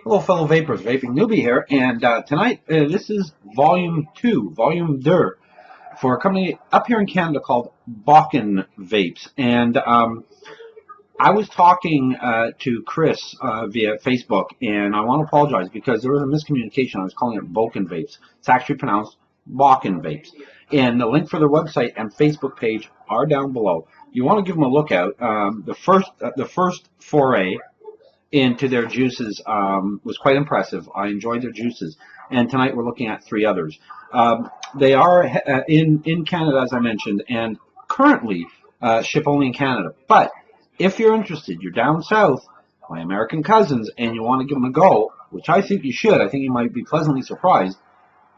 Hello, fellow vapors. Vaping newbie here, and tonight this is Volume 2, Volume 2, for a company up here in Canada called Bakken Vapes. And I was talking to Chris via Facebook, and I want to apologize because there was a miscommunication. I was calling it Bakken Vapes. It's actually pronounced Bakken Vapes. And the link for their website and Facebook page are down below. You want to give them a look out. The first foray into their juices was quite impressive. I enjoyed their juices, and tonight we're looking at 3 others. They are in Canada, as I mentioned, and currently ship only in Canada. But if you're interested, you're down south, my American cousins, and you want to give them a go, which I think you should. I think you might be pleasantly surprised.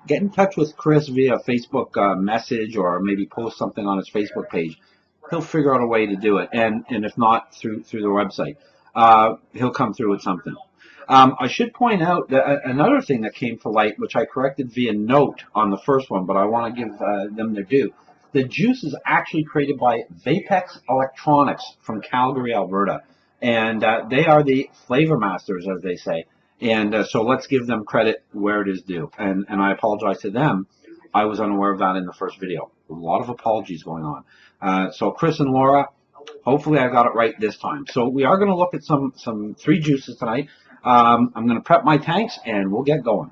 Get in touch with Chris via Facebook message, or maybe post something on his Facebook page. He'll figure out a way to do it, and if not, through the website. He'll come through with something. I should point out that another thing that came to light, which I corrected via note on the first one, but I want to give them their due. The juice is actually created by Vapex Electronics from Calgary, Alberta, and they are the flavor masters, as they say. And so let's give them credit where it is due. And I apologize to them. I was unaware of that in the first video. A lot of apologies going on. So Chris and Laura, hopefully I got it right this time. So we are going to look at some 3 juices tonight. I'm going to prep my tanks and we'll get going.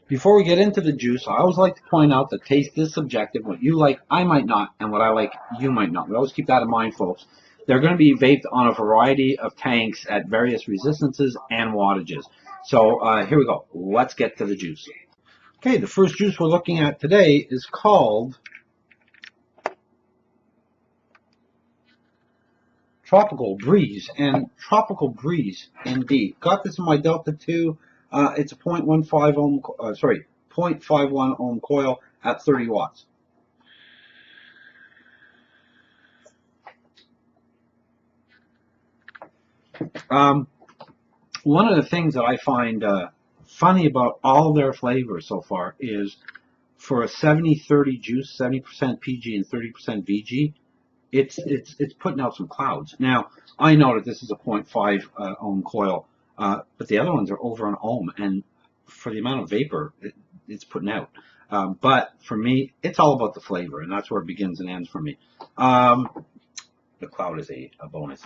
Before we get into the juice, I always like to point out that taste is subjective. What you like, I might not, and what I like, you might not. We always keep that in mind, folks. They're going to be vaped on a variety of tanks at various resistances and wattages. So here we go. Let's get to the juice. Okay, the first juice we're looking at today is called Tropical Breeze, and Tropical Breeze indeed. Got this in my Delta 2. It's a 0.15 ohm, 0.51 ohm coil at 30 watts. One of the things that I find funny about all their flavors so far is for a 70-30 juice, 70% PG and 30% VG, it's putting out some clouds. Now, I know that this is a 0.5 ohm coil, but the other ones are over an ohm, and for the amount of vapor it's putting out. But for me, it's all about the flavor, and that's where it begins and ends for me. The cloud is a bonus.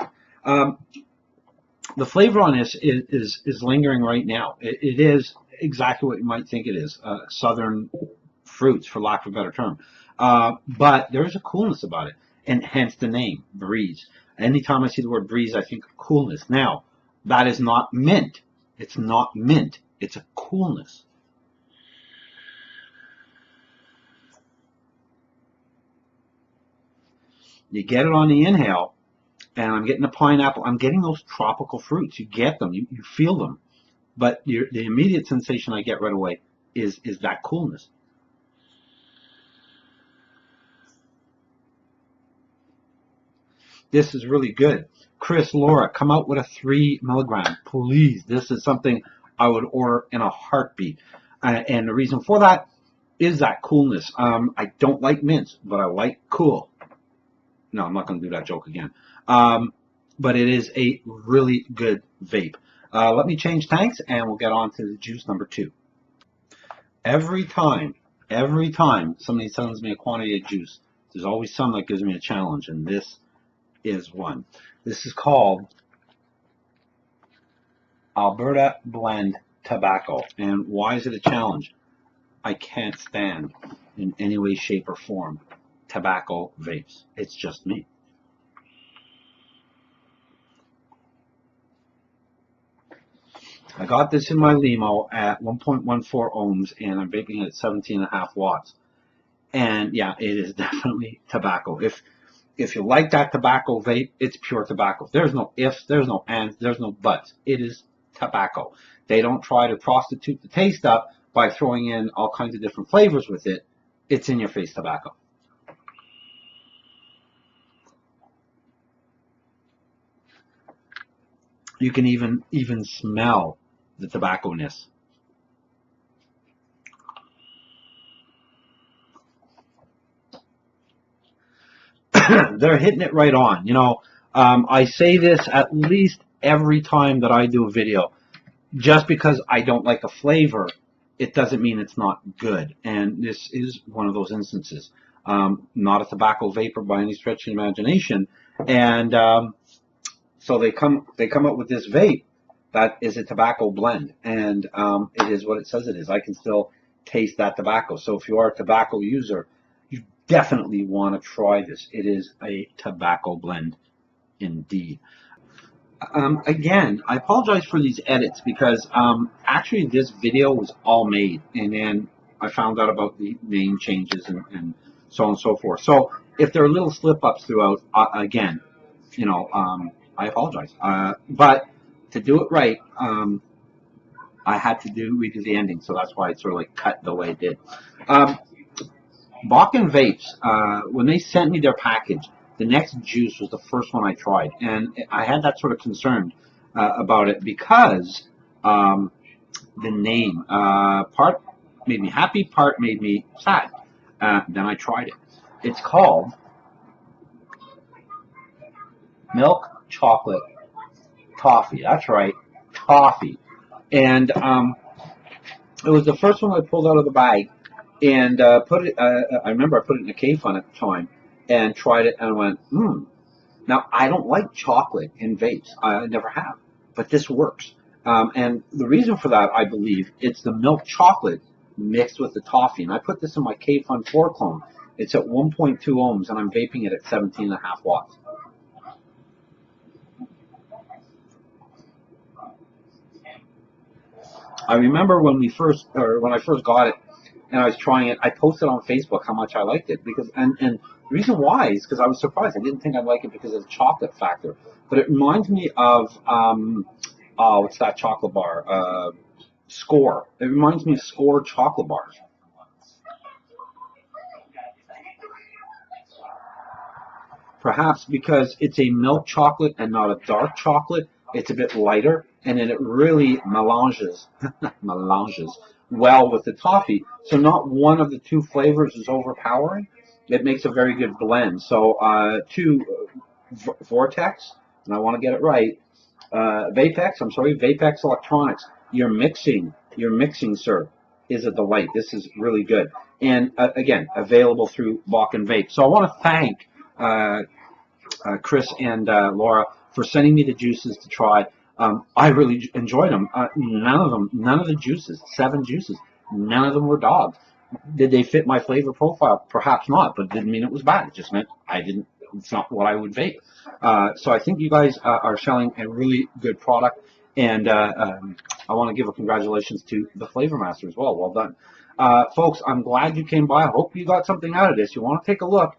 The flavor on this is lingering right now. It is exactly what you might think it is, southern fruits, for lack of a better term. But there is a coolness about it, and hence the name, Breeze. Anytime I see the word breeze, I think of coolness. Now, that is not mint. It's not mint. It's a coolness. You get it on the inhale, and I'm getting the pineapple. I'm getting those tropical fruits. You get them. You feel them. But the immediate sensation I get right away is that coolness. This is really good. Chris, Laura, come out with a 3 milligram, please. This is something I would order in a heartbeat. And the reason for that is that coolness. I don't like mints, but I like cool. No, I'm not going to do that joke again. But it is a really good vape. Let me change tanks and we'll get on to the juice number 2. Every time somebody sends me a quantity of juice, there's always some that gives me a challenge, and this is one. This is called Alberta Blend Tobacco. And why is it a challenge? I can't stand in any way, shape, or form tobacco vapes. It's just me. I got this in my limo at 1.14 ohms, and I'm vaping it at 17.5 watts. And yeah, it is definitely tobacco. If you like that tobacco vape, it's pure tobacco. There's no ifs, there's no ands, there's no buts. It is tobacco. They don't try to prostitute the taste up by throwing in all kinds of different flavors with it. It's in your face tobacco. You can even smell the tobacco-ness. They're hitting it right on. You know, I say this at least every time that I do a video. Just because I don't like a flavor, it doesn't mean it's not good. And this is one of those instances. Not a tobacco vapor by any stretch of the imagination. And so they come up with this vape that is a tobacco blend, and it is what it says it is. I can still taste that tobacco. So if you are a tobacco user, you definitely want to try this. It is a tobacco blend indeed. Again, I apologize for these edits because actually this video was all made, and then I found out about the name changes and so on and so forth. So if there are little slip-ups throughout, again, you know, I apologize. But to do it right, I had to redo the ending, so that's why it sort of like cut the way it did. Bakken Vapes, when they sent me their package, the next juice was the first one I tried, and I had that sort of concern about it because the name, part made me happy, part made me sad. Then I tried it. It's called Milk Chocolate Toffee. That's right, toffee. And it was the first one I pulled out of the bag, and put it. I remember I put it in a K-Fun at the time, and tried it, and I went, Now I don't like chocolate in vapes. I never have, but this works. And the reason for that, I believe, it's the milk chocolate mixed with the toffee. And I put this in my K-Fun 4 clone. It's at 1.2 ohms, and I'm vaping it at 17.5 watts. I remember when I first got it, and I was trying it. I posted on Facebook how much I liked it because, and the reason why is because I was surprised. I didn't think I'd like it because of the chocolate factor, but it reminds me of what's that chocolate bar? Score. It reminds me of Score chocolate bars. Perhaps because it's a milk chocolate and not a dark chocolate, it's a bit lighter, and then it really melanges melanges well with the toffee. So not one of the two flavors is overpowering. It makes a very good blend. So Vortex, and I want to get it right. Vapex Electronics. Your mixing, sir, is a delight. This is really good, and again, available through Bakken Vape. So I want to thank Chris and Laura for sending me the juices to try. I really enjoyed them. None of the juices, 7 juices, none of them were dogs. Did they fit my flavor profile? Perhaps not, but it didn't mean it was bad. It just meant it's not what I would vape. So I think you guys are selling a really good product, and I want to give a congratulations to the Flavor Master as well. Well done. Folks, I'm glad you came by. I hope you got something out of this. You want to take a look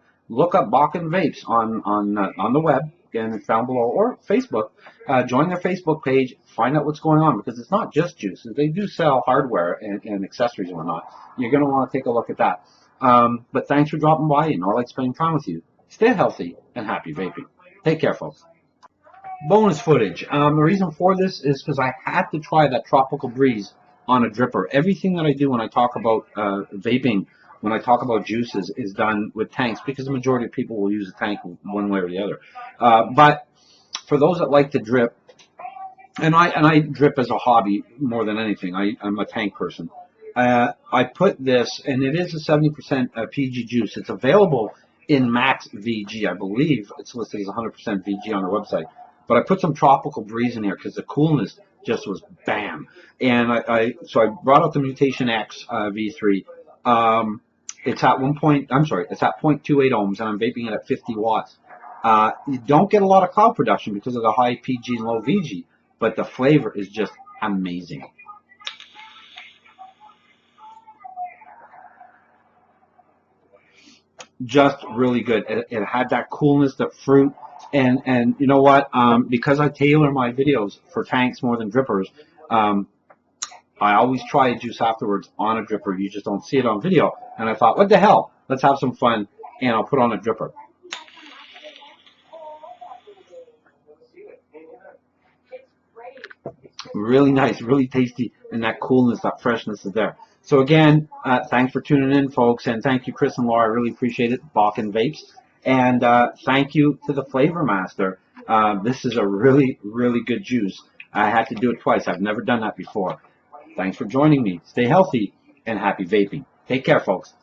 up Bakken Vapes on the web. Again, it's down below, or Facebook. Join their Facebook page. Find out what's going on, because it's not just juices. They do sell hardware and accessories and whatnot. You're going to want to take a look at that. But thanks for dropping by. I like spending time with you. Stay healthy and happy vaping. Take care, folks. Bonus footage. The reason for this is because I had to try that Tropical Breeze on a dripper. Everything that I do when I talk about vaping, when I talk about juices, is done with tanks, because the majority of people will use a tank one way or the other. But for those that like to drip, and I drip as a hobby more than anything. I'm a tank person. I put this, and it is a 70% PG juice. It's available in Max VG. I believe it's listed as 100% VG on their website. But I put some Tropical Breeze in here because the coolness just was bam. And so I brought out the Mutation X V3. It's at it's at 0.28 ohms, and I'm vaping it at 50 watts. You don't get a lot of cloud production because of the high PG and low VG, but the flavor is just amazing. Just really good. It had that coolness, the fruit, and you know what? Because I tailor my videos for tanks more than drippers, I always try a juice afterwards on a dripper. You just don't see it on video. And I thought, what the hell? Let's have some fun, and I'll put on a dripper. Really nice, really tasty, and that coolness, that freshness is there. So again, thanks for tuning in, folks, and thank you, Chris and Laura. I really appreciate it. Bakken Vapes, and thank you to the Flavor Master. This is a really, really good juice. I had to do it twice. I've never done that before. Thanks for joining me. Stay healthy and happy vaping. Take care, folks.